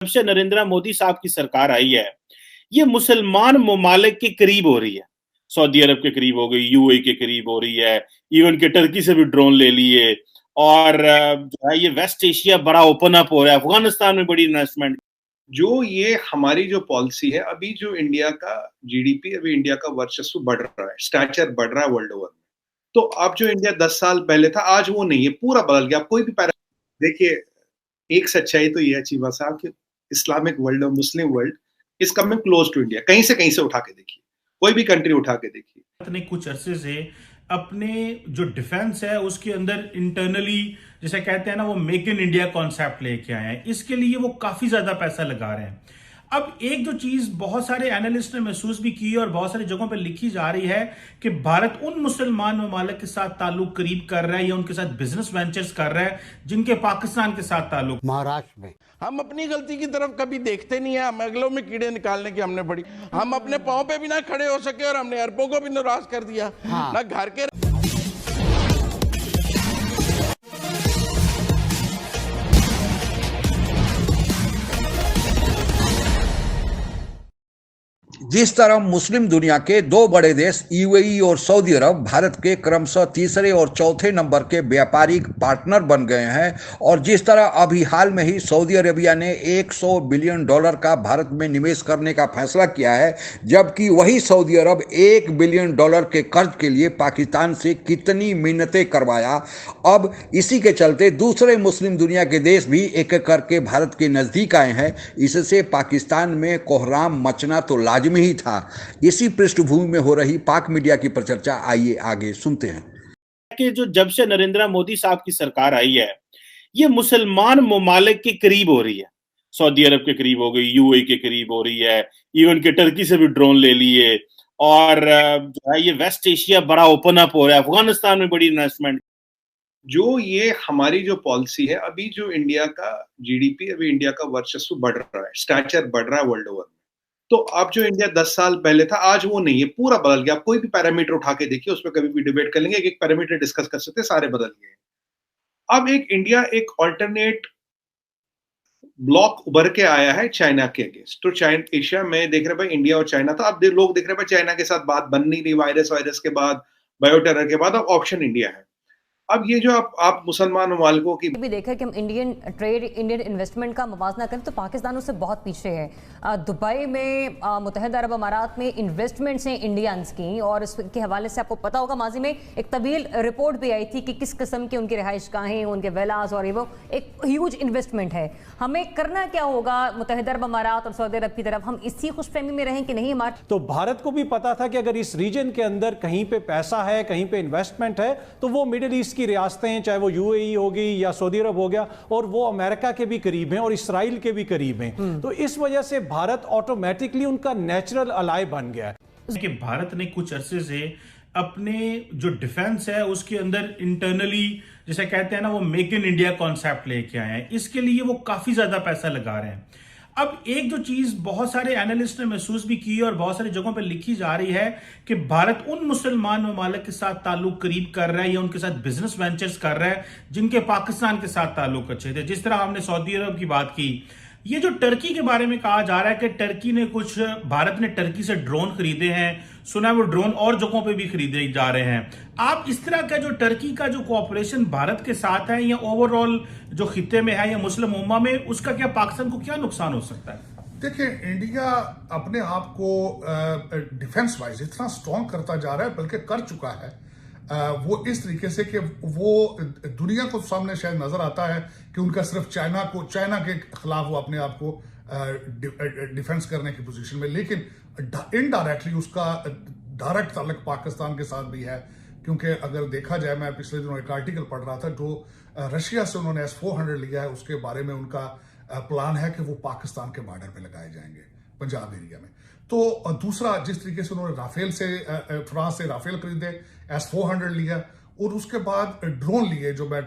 जब से नरेंद्र मोदी साहब की सरकार आई है, ये मुसलमान ममालिक के करीब हो रही है। सऊदी अरब के करीब हो गई, यूएई के करीब हो रही है, इवन के टर्की से भी ड्रोन ले लिए और जो है ये वेस्ट एशिया बड़ा ओपन अप हो रहा है, अफगानिस्तान में बड़ी इन्वेस्टमेंट। जो ये हमारी जो पॉलिसी है, अभी जो इंडिया का जीडीपी, अभी इंडिया का वर्चस्व बढ़ रहा है, स्टैचर बढ़ रहा है वर्ल्ड ओवर में। तो अब जो इंडिया 10 साल पहले था, आज वो नहीं है, पूरा बदल गया। आप कोई भी देखिए, एक सच्चाई तो ये है चीमा साहब कि इस्लामिक वर्ल्ड और Muslim world is coming close to India. कहीं से उठा के देखिए, कोई भी कंट्री उठा के देखिए। भारत ने कुछ अरसे से अपने जो डिफेंस है उसके अंदर इंटरनली जैसे कहते हैं ना वो मेक इन इंडिया कॉन्सेप्ट लेके आए हैं। इसके लिए वो काफी ज्यादा पैसा लगा रहे हैं। अब एक जो चीज बहुत सारे एनालिस्ट ने महसूस भी की और बहुत सारी जगहों पर लिखी जा रही है कि भारत उन मुसलमान ममालिक के साथ ताल्लुक करीब कर रहा है या उनके साथ बिजनेस वेंचर्स कर रहा है जिनके पाकिस्तान के साथ ताल्लुक। महाराष्ट्र में हम अपनी गलती की तरफ कभी देखते नहीं है। हम अगलों में कीड़े निकालने की हमने बड़ी, हम अपने पांव पे भी ना खड़े हो सके और हमने अरबों को भी नाराज कर दिया। ना घर के जिस तरह मुस्लिम दुनिया के दो बड़े देश यूएई और सऊदी अरब भारत के क्रमशः तीसरे और चौथे नंबर के व्यापारिक पार्टनर बन गए हैं और जिस तरह अभी हाल में ही सऊदी अरेबिया ने $100 बिलियन का भारत में निवेश करने का फैसला किया है, जबकि वही सऊदी अरब $1 बिलियन के कर्ज के लिए पाकिस्तान से कितनी मिन्नतें करवाया। अब इसी के चलते दूसरे मुस्लिम दुनिया के देश भी एक एक करके भारत के नजदीक आए हैं। इससे पाकिस्तान में कोहराम मचना तो लाजिमी ही था। इसी पृष्ठभूमि में हो रही पाक मीडिया की परिचर्चा आइए आगे सुनते हैं। कि जो जब से नरेंद्र मोदी साहब की सरकार आई है, ये मुसलमान ममालिक के करीब हो रही है। सऊदी अरब के करीब हो गई, यूएई के करीब हो रही है, इवन के टर्की से भी ड्रोन ले लिए और जो है ये वेस्ट एशिया बड़ा ओपन अप हो रहा है, अफगानिस्तान में बड़ी इन्वेस्टमेंट। जो ये हमारी जो पॉलिसी है, अभी जो इंडिया का जीडीपी, अभी इंडिया का वर्चस्व बढ़ रहा है, स्टैचर बढ़ रहा है वर्ल्ड ओवर में। तो अब जो इंडिया 10 साल पहले था, आज वो नहीं है, पूरा बदल गया। आप कोई भी पैरामीटर उठा के देखिए, उस पर कभी भी डिबेट कर लेंगे, एक पैरामीटर डिस्कस कर सकते हैं, सारे बदल गए। अब एक इंडिया एक ऑल्टरनेट ब्लॉक उभर के आया है चाइना के अगेंस्ट। तो चाइना एशिया में देख रहे भाई इंडिया और चाइना था, अब लोग देख रहे भाई चाइना के साथ बात बन नहीं रही, वायरस के बाद, बायो टेरर के बाद, अब ऑप्शन इंडिया है। अब ये जो आप मुसलमान ममालिकों की भी देखा कि हम इंडियन ट्रेड, इंडियन इन्वेस्टमेंट का मवाजना करें तो पाकिस्तान उससे बहुत पीछे है। दुबई में, मुत्तहदा अरब अमारात में इन्वेस्टमेंट्स हैं इंडियंस की, और इसके हवाले से आपको पता होगा माजी में एक तवील रिपोर्ट भी आई थी कि किस किस्म के उनकी रिहाइशगाहें, उनके विलास और ये वो एक ह्यूज इन्वेस्टमेंट है। हमें करना क्या होगा मुत्तहदा अरब अमारात और सऊदी अरब की तरफ? हम इसी खुशफहमी में रहें कि नहीं हमारे? तो भारत को भी पता था कि अगर इस रीजन के अंदर कहीं पे पैसा है, कहीं पे इन्वेस्टमेंट है, तो वो मिडिल ईस्ट की रियासतें, चाहे वो यूएई होगी या सऊदी अरब हो गया, और वो अमेरिका के भी करीब हैं और इसराइल के भी करीब हैं। तो इस वजह से भारत ऑटोमेटिकली उनका नेचुरल अलाय बन गया है। कि भारत ने कुछ अरसे से अपने जो डिफेंस है उसके अंदर इंटरनली जैसे कहते हैं ना वो मेक इन इंडिया कॉन्सेप्ट लेके आए हैं। इसके लिए वो काफी ज्यादा पैसा लगा रहे हैं। अब एक जो चीज बहुत सारे एनालिस्ट ने महसूस भी की और बहुत सारी जगहों पर लिखी जा रही है कि भारत उन मुसलमान ममालिक के साथ ताल्लुक करीब कर रहा है या उनके साथ बिजनेस वेंचर्स कर रहा है जिनके पाकिस्तान के साथ ताल्लुक अच्छे थे। जिस तरह हमने सऊदी अरब की बात की, ये जो टर्की के बारे में कहा जा रहा है कि टर्की ने कुछ, भारत ने टर्की से ड्रोन खरीदे हैं, सुना है वो ड्रोन और जगहों पे भी खरीदे जा रहे हैं। आप इस तरह का जो टर्की का जो कोऑपरेशन भारत के साथ है या ओवरऑल जो खित्ते में है या मुस्लिम उम्मा में, उसका क्या पाकिस्तान को क्या नुकसान हो सकता है? देखिए, इंडिया अपने आप को डिफेंस वाइज इतना स्ट्रांग करता जा रहा है, बल्कि कर चुका है वो इस तरीके से कि वो दुनिया को सामने शायद नजर आता है कि उनका सिर्फ चाइना के खिलाफ वो अपने आप को डिफेंस करने की पोजीशन में, लेकिन इनडायरेक्टली उसका डायरेक्ट ताल्लुक पाकिस्तान के साथ भी है। क्योंकि अगर देखा जाए, मैं पिछले दिनों एक आर्टिकल पढ़ रहा था, जो रशिया से उन्होंने S-400 लिया है, उसके बारे में उनका प्लान है कि वो पाकिस्तान के बॉर्डर पे लगाए जाएंगे, पंजाब एरिया में। तो दूसरा, जिस तरीके से उन्होंने फ्रांस से राफेल खरीदे, S-400 लिया, और उसके बाद ड्रोन लिए, जो मैं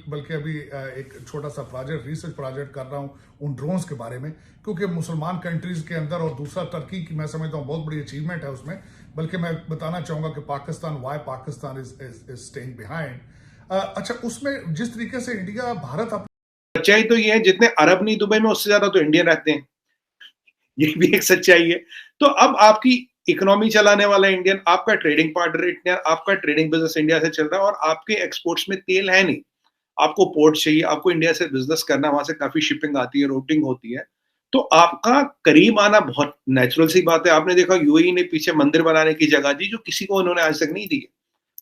बल्कि अभी एक छोटा सा रिसर्च प्रोजेक्ट कर रहा हूं उन ड्रोन्स के बारे में, क्योंकि मुसलमान कंट्रीज के अंदर, और दूसरा टर्की की मैं समझता हूं बहुत बड़ी अचीवमेंट है उसमें। बल्कि मैं बताना चाहूंगा कि पाकिस्तान इज स्टेइंग बिहाइंड। अच्छा, उसमें जिस तरीके से भारत सच्चाई तो ये है, जितने अरब नहीं दुबई में, उससे ज्यादा तो इंडियन रहते हैं, ये भी एक सच्चाई है। तो अब आपकी इकोनॉमी चलाने वाला इंडियन, आपका ट्रेडिंग पार्टनर इंडियन, आपका ट्रेडिंग बिजनेस इंडिया से चल रहा है, और आपके एक्सपोर्ट्स में तेल है नहीं, आपको पोर्ट चाहिए, आपको इंडिया से बिजनेस करना, वहां से काफी शिपिंग आती है, रूटिंग होती है, तो आपका करीब आना बहुत नेचुरल सी बात है। आपने देखा यूएई ने पीछे मंदिर बनाने की जगह दी, जो किसी को उन्होंने आज तक नहीं दी है।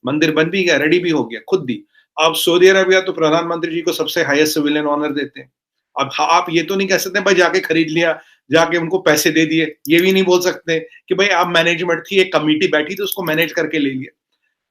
मंदिर बन भी गया, रेडी भी हो गया, खुद दी। अब सऊदी अरबिया तो प्रधानमंत्री जी को सबसे हाईएस्ट सिविलियन ऑनर देते हैं। अब आप ये तो नहीं कह सकते भाई जाके खरीद लिया, जाके उनको पैसे दे दिए, ये भी नहीं बोल सकते कि भाई आप मैनेजमेंट थी, एक कमेटी बैठी तो उसको मैनेज करके ले लिया।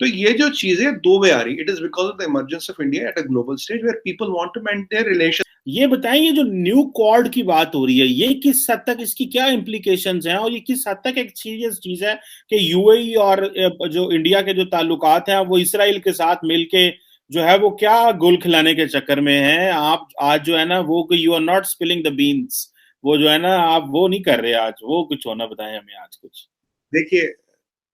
तो ये जो चीजें दो वे आ रही, it is because of the emergence of India at a global stage where people want to maintain their relation. ये बताएं, जो न्यू क्वाड की बात हो रही है, ये किस हद तक, इसकी क्या इम्प्लीकेशंस हैं, और ये किस हद तक एक सीरियस चीज है कि यूएई और जो इंडिया के जो ताल्लुकात हैं वो इसराइल के साथ मिलके जो है वो क्या गुल खिलाने के चक्कर में हैं। आप आज जो है ना वो you are not spilling the beans, वो जो है ना आप वो नहीं कर रहे आज, वो कुछ होना बताएं हमें आज कुछ। देखिए,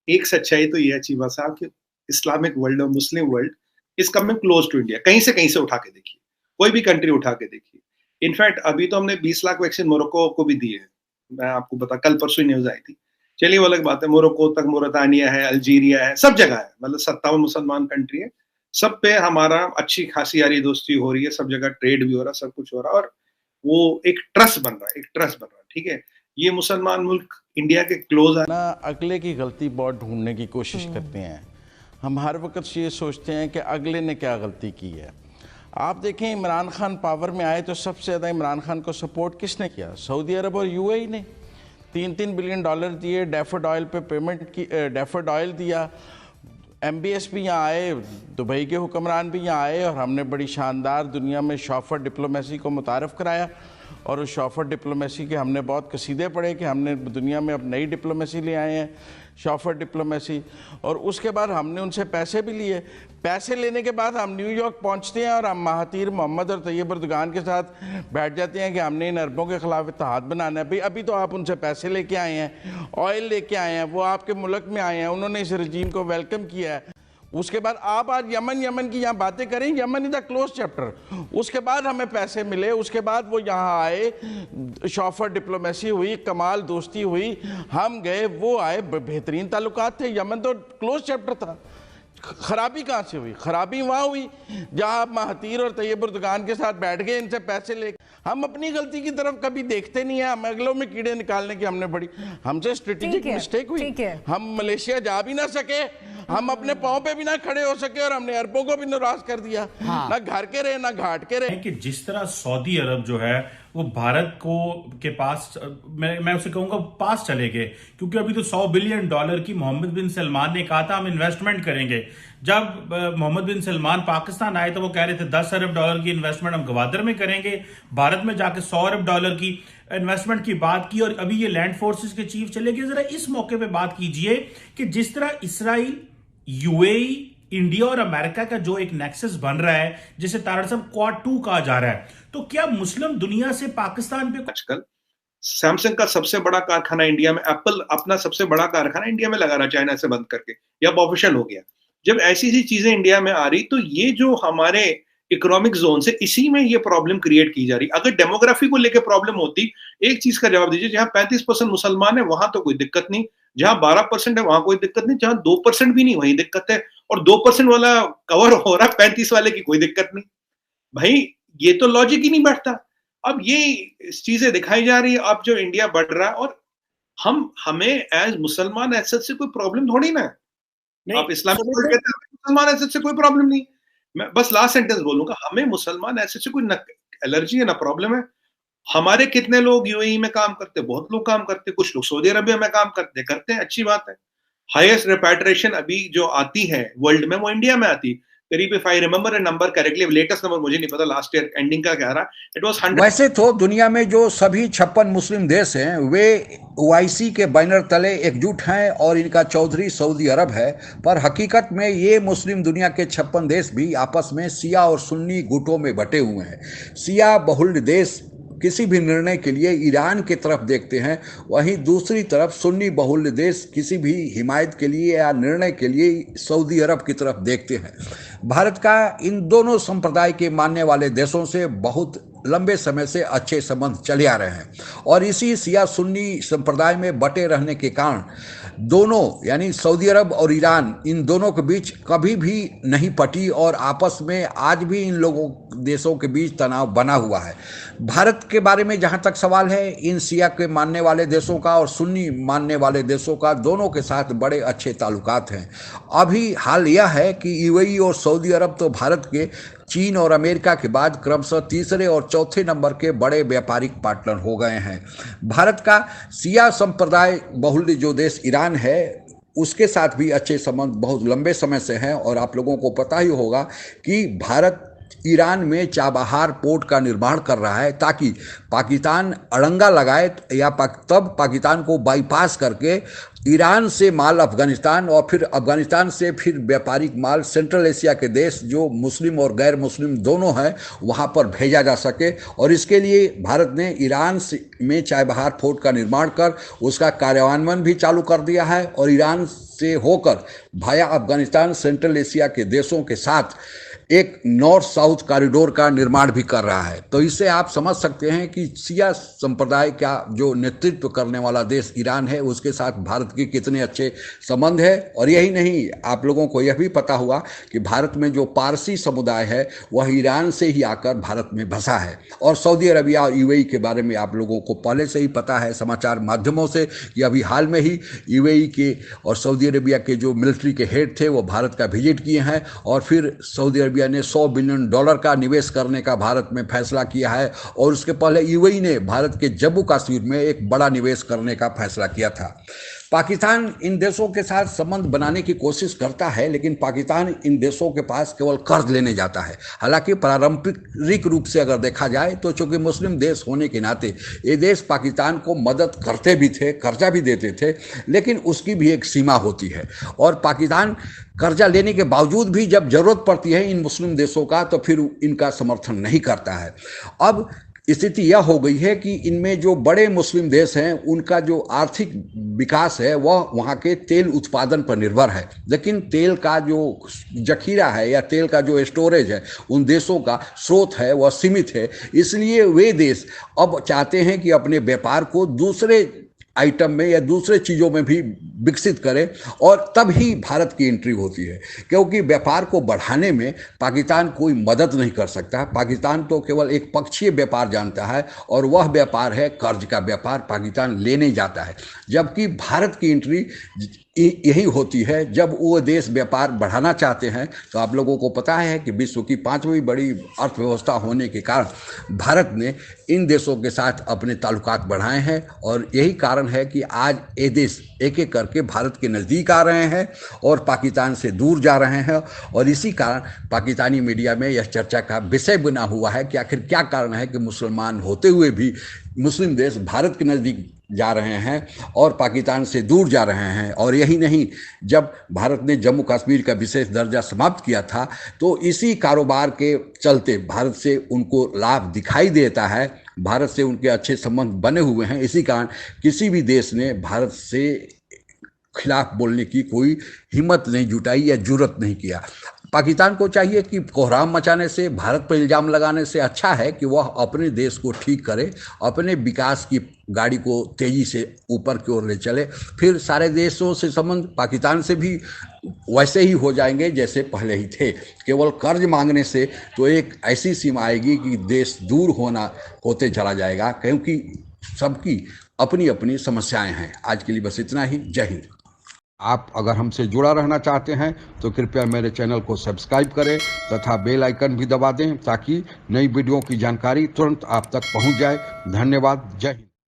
एक सच्चाई तो ये है चीमा साहब कि इस्लामिक वर्ल्ड और Muslim world is coming close to India. कहीं से उठा के देखिए, कोई भी कंट्री उठा के देखिए। इनफैक्ट अभी तो हमने 20 लाख वैक्सीन मोरक्को को भी दी है, मैं आपको बता, कल परसों न्यूज आई थी। चलिए वो अलग बात है, मोरक्को तक मोरतानिया है, अल्जीरिया है, सब जगह है, मतलब 57 मुसलमान कंट्री है, सब पे हमारा अच्छी खासी यारी दोस्ती हो रही है, सब जगह ट्रेड भी हो रहा है, सब कुछ हो रहा है, और वो एक ट्रस्ट बन रहा है, एक ट्रस्ट बन रहा है। ठीक है, ये मुसलमान मुल्क इंडिया के क्लोज है ना, अगले की गलती बहुत ढूंढने की कोशिश करते हैं। हम हर वक्त ये सोचते हैं कि अगले ने क्या गलती की है। आप देखें, इमरान खान पावर में आए तो सबसे ज़्यादा इमरान खान को सपोर्ट किसने किया? सऊदी अरब और यूएई ने। 3-3 बिलियन डॉलर दिए, डैफर्ड ऑयल पे पेमेंट की, डैफर्ड ऑयल दिया। MBS भी यहाँ आए, दुबई के हुक्मरान भी यहाँ आए, और हमने बड़ी शानदार दुनिया में शॉफर डिप्लोमेसी को मुतारफ़ कराया। और उस शॉफर डिप्लोमेसी के हमने बहुत कसीदे पढ़े कि हमने दुनिया में अब नई डिप्लोमेसी ले आए हैं, शॉफर डिप्लोमेसी। और उसके बाद हमने उनसे पैसे भी लिए। पैसे लेने के बाद हम न्यूयॉर्क पहुंचते हैं और हम महातीर मोहम्मद और तैयब अर्दोगान के साथ बैठ जाते हैं कि हमने इन अरबों के ख़िलाफ़ इत्तेहाद बनाना है। भाई अभी तो आप उनसे पैसे लेके आए हैं, ऑयल लेके आए हैं, वो आपके मुल्क में आए हैं, उन्होंने इस रजीम को वेलकम किया है। उसके बाद आप आज यमन की यहाँ बातें करें, Yemen is the close chapter. उसके बाद हमें पैसे मिले, उसके बाद वो यहाँ आए, शॉफर डिप्लोमेसी हुई, कमाल दोस्ती हुई, हम गए, वो आए, बेहतरीन ताल्लुकात थे। यमन तो क्लोज चैप्टर था। खराबी कहाँ से हुई? खराबी वहाँ हुई जहाँ आप महातीर और तैयब अर्दोगान के साथ बैठ गए, इनसे पैसे ले। हम अपनी गलती की तरफ कभी देखते नहीं है, हम अगलों में कीड़े निकालने की हमने बड़ी, हमसे स्ट्रेटेजिक मिस्टेक हुई। हम मलेशिया जा भी ना सके, हम अपने पाँव पे भी ना खड़े हो सके, और हमने अरबों को भी नाराज कर दिया। ना घर के रहे, ना घाट के रहे। कि जिस तरह सऊदी अरब जो है वो भारत को के पास, मैं उसे कहूंगा पास चले गए, क्योंकि अभी तो $100 बिलियन की मोहम्मद बिन सलमान ने कहा था हम इन्वेस्टमेंट करेंगे। जब मोहम्मद बिन सलमान पाकिस्तान आए तो वो कह रहे थे $10 अरब की इन्वेस्टमेंट हम गवादर में करेंगे, भारत में जाके $100 अरब की इन्वेस्टमेंट की बात की, और अभी ये लैंड फोर्सेस के चीफ चले गए। जरा इस मौके पे बात कीजिए कि जिस तरह इसराइल, यूएई, इंडिया और अमेरिका का जो एक नेक्सस बन रहा है, जिसे तारड़ साहब क्वाड 2 कहा जा रहा है, तो क्या मुस्लिम दुनिया से पाकिस्तान पे आजकल सैमसंग का सबसे बड़ा कारखाना इंडिया में, एप्पल अपना सबसे बड़ा कारखाना इंडिया में लगा रहा, चाइना से बंद करके, या ऑफिशियल हो गया। जब ऐसी सी चीजें इंडिया में आ रही, तो ये जो हमारे इकोनॉमिक जोन से, इसी में ये प्रॉब्लम क्रिएट की जा रही। अगर डेमोग्राफी को लेकर प्रॉब्लम होती, एक चीज का जवाब दीजिए, जहां 35% मुसलमान है वहां तो कोई दिक्कत नहीं, जहां 12% है वहां कोई दिक्कत नहीं, जहां 2% भी नहीं वही दिक्कत है, और 2% वाला कवर हो रहा, 35 वाले की कोई दिक्कत नहीं। भाई ये तो लॉजिक ही नहीं बैठता। अब ये चीजें दिखाई जा रही है, अब जो इंडिया बढ़ रहा है, और हमें एज मुसलमान ऐसे से कोई प्रॉब्लम थोड़ी ना है। आप इस्लामिक वर्ल्ड कहते हैं, मुसलमान ऐसे से कोई प्रॉब्लम नहीं। मैं बस लास्ट सेंटेंस बोलूंगा, हमें मुसलमान ऐसे से कोई एलर्जी है ना प्रॉब्लम है। हमारे कितने लोग यूएई में काम करते, बहुत लोग काम करते, कुछ लोग सऊदी अरबिया में काम करते हैं, अच्छी बात है। हाईएस्ट रिपैट्रिएशन अभी जो आती है वर्ल्ड में, वो इंडिया में आती, करीब, if I remember number correctly, latest number मुझे नहीं पता, लास्ट ईयर एंडिंग का कह रहा, इट वाज 100। वैसे तो दुनिया में जो सभी 56 मुस्लिम देश हैं वे ओआईसी के बैनर तले एकजुट हैं, और इनका चौधरी सऊदी अरब है। पर हकीकत में ये मुस्लिम दुनिया के 56 देश भी आपस में शिया और सुन्नी गुटों में बटे हुए हैं। शिया बहुल देश किसी भी निर्णय के लिए ईरान की तरफ देखते हैं, वहीं दूसरी तरफ सुन्नी बहुल देश किसी भी हिमायत के लिए या निर्णय के लिए सऊदी अरब की तरफ देखते हैं। भारत का इन दोनों संप्रदाय के मानने वाले देशों से बहुत लंबे समय से अच्छे संबंध चले आ रहे हैं और इसी शिया सुन्नी संप्रदाय में बटे रहने के कारण दोनों यानी सऊदी अरब और ईरान, इन दोनों के बीच कभी भी नहीं पटी और आपस में आज भी इन लोगों देशों के बीच तनाव बना हुआ है। भारत के बारे में जहां तक सवाल है, इन शिया के मानने वाले देशों का और सुन्नी मानने वाले देशों का दोनों के साथ बड़े अच्छे ताल्लुकात हैं। अभी हाल यह है कि यूएई और सऊदी अरब तो भारत के चीन और अमेरिका के बाद क्रमशः तीसरे और चौथे नंबर के बड़े व्यापारिक पार्टनर हो गए हैं। भारत का शिया संप्रदाय बहुल जो देश ईरान है, उसके साथ भी अच्छे संबंध बहुत लंबे समय से हैं और आप लोगों को पता ही होगा कि भारत ईरान में चाबहार पोर्ट का निर्माण कर रहा है ताकि पाकिस्तान अड़ंगा लगाए या तब पाकिस्तान को बाईपास करके ईरान से माल अफगानिस्तान और फिर अफगानिस्तान से फिर व्यापारिक माल सेंट्रल एशिया के देश जो मुस्लिम और गैर मुस्लिम दोनों हैं वहां पर भेजा जा सके। और इसके लिए भारत ने ईरान में चाबहार पोर्ट का निर्माण कर उसका कार्यान्वयन भी चालू कर दिया है और ईरान से होकर भाया अफगानिस्तान सेंट्रल एशिया के देशों के साथ एक नॉर्थ साउथ कॉरिडोर का निर्माण भी कर रहा है। तो इससे आप समझ सकते हैं कि शिया संप्रदाय का जो नेतृत्व करने वाला देश ईरान है, उसके साथ भारत के कितने अच्छे संबंध है। और यही नहीं, आप लोगों को यह भी पता हुआ कि भारत में जो पारसी समुदाय है वह ईरान से ही आकर भारत में बसा है। और सऊदी अरबिया और यूएई के बारे में आप लोगों को पहले से ही पता है समाचार माध्यमों से कि अभी हाल में ही यूएई के और सऊदी अरबिया के जो मिलिट्री के हेड थे वो भारत का विजिट किए हैं और फिर सऊदी अरबिया ने $100 बिलियन का निवेश करने का भारत में फैसला किया है। और उसके पहले यूएई ने भारत के जम्मू कश्मीर में एक बड़ा निवेश करने का फैसला किया था। पाकिस्तान इन देशों के साथ संबंध बनाने की कोशिश करता है, लेकिन पाकिस्तान इन देशों के पास केवल कर्ज लेने जाता है। हालांकि पारंपरिक रूप से अगर देखा जाए तो चूंकि मुस्लिम देश होने के नाते ये देश पाकिस्तान को मदद करते भी थे, कर्जा भी देते थे, लेकिन उसकी भी एक सीमा होती है। और पाकिस्तान कर्जा लेने के बावजूद भी जब जरूरत पड़ती है इन मुस्लिम देशों का तो फिर इनका समर्थन नहीं करता है। अब स्थिति यह हो गई है कि इनमें जो बड़े मुस्लिम देश हैं उनका जो आर्थिक विकास है वह वहाँ के तेल उत्पादन पर निर्भर है, लेकिन तेल का जो जखीरा है या तेल का जो स्टोरेज है उन देशों का स्रोत है वह सीमित है। इसलिए वे देश अब चाहते हैं कि अपने व्यापार को दूसरे आइटम में या दूसरे चीज़ों में भी विकसित करें और तब ही भारत की एंट्री होती है, क्योंकि व्यापार को बढ़ाने में पाकिस्तान कोई मदद नहीं कर सकता। पाकिस्तान तो केवल एक पक्षीय व्यापार जानता है और वह व्यापार है कर्ज का व्यापार, पाकिस्तान लेने जाता है। जबकि भारत की एंट्री यही होती है जब वो देश व्यापार बढ़ाना चाहते हैं। तो आप लोगों को पता है कि विश्व की 5वीं बड़ी अर्थव्यवस्था होने के कारण भारत ने इन देशों के साथ अपने ताल्लुकात बढ़ाए हैं और यही कारण है कि आज ये देश एक एक करके भारत के नज़दीक आ रहे हैं और पाकिस्तान से दूर जा रहे हैं। और इसी कारण पाकिस्तानी मीडिया में यह चर्चा का विषय बना हुआ है कि आखिर क्या कारण है कि मुसलमान होते हुए भी मुस्लिम देश भारत के नज़दीक जा रहे हैं और पाकिस्तान से दूर जा रहे हैं। और यही नहीं, जब भारत ने जम्मू कश्मीर का विशेष दर्जा समाप्त किया था तो इसी कारोबार के चलते भारत से उनको लाभ दिखाई देता है, भारत से उनके अच्छे संबंध बने हुए हैं। इसी कारण किसी भी देश ने भारत से खिलाफ बोलने की कोई हिम्मत नहीं जुटाई या जुर्रत नहीं किया। पाकिस्तान को चाहिए कि कोहराम मचाने से, भारत पर इल्ज़ाम लगाने से अच्छा है कि वह अपने देश को ठीक करे, अपने विकास की गाड़ी को तेज़ी से ऊपर की ओर ले चले, फिर सारे देशों से संबंध पाकिस्तान से भी वैसे ही हो जाएंगे जैसे पहले ही थे। केवल कर्ज मांगने से तो एक ऐसी सीमा आएगी कि देश दूर होते चला जाएगा, क्योंकि सबकी अपनी अपनी समस्याएं हैं। आज के लिए बस इतना ही। जय हिंद। आप अगर हमसे जुड़ा रहना चाहते हैं तो कृपया मेरे चैनल को सब्सक्राइब करें तथा बेल आइकन भी दबा दें ताकि नई वीडियो की जानकारी तुरंत आप तक पहुंच जाए। धन्यवाद। जय हिंद।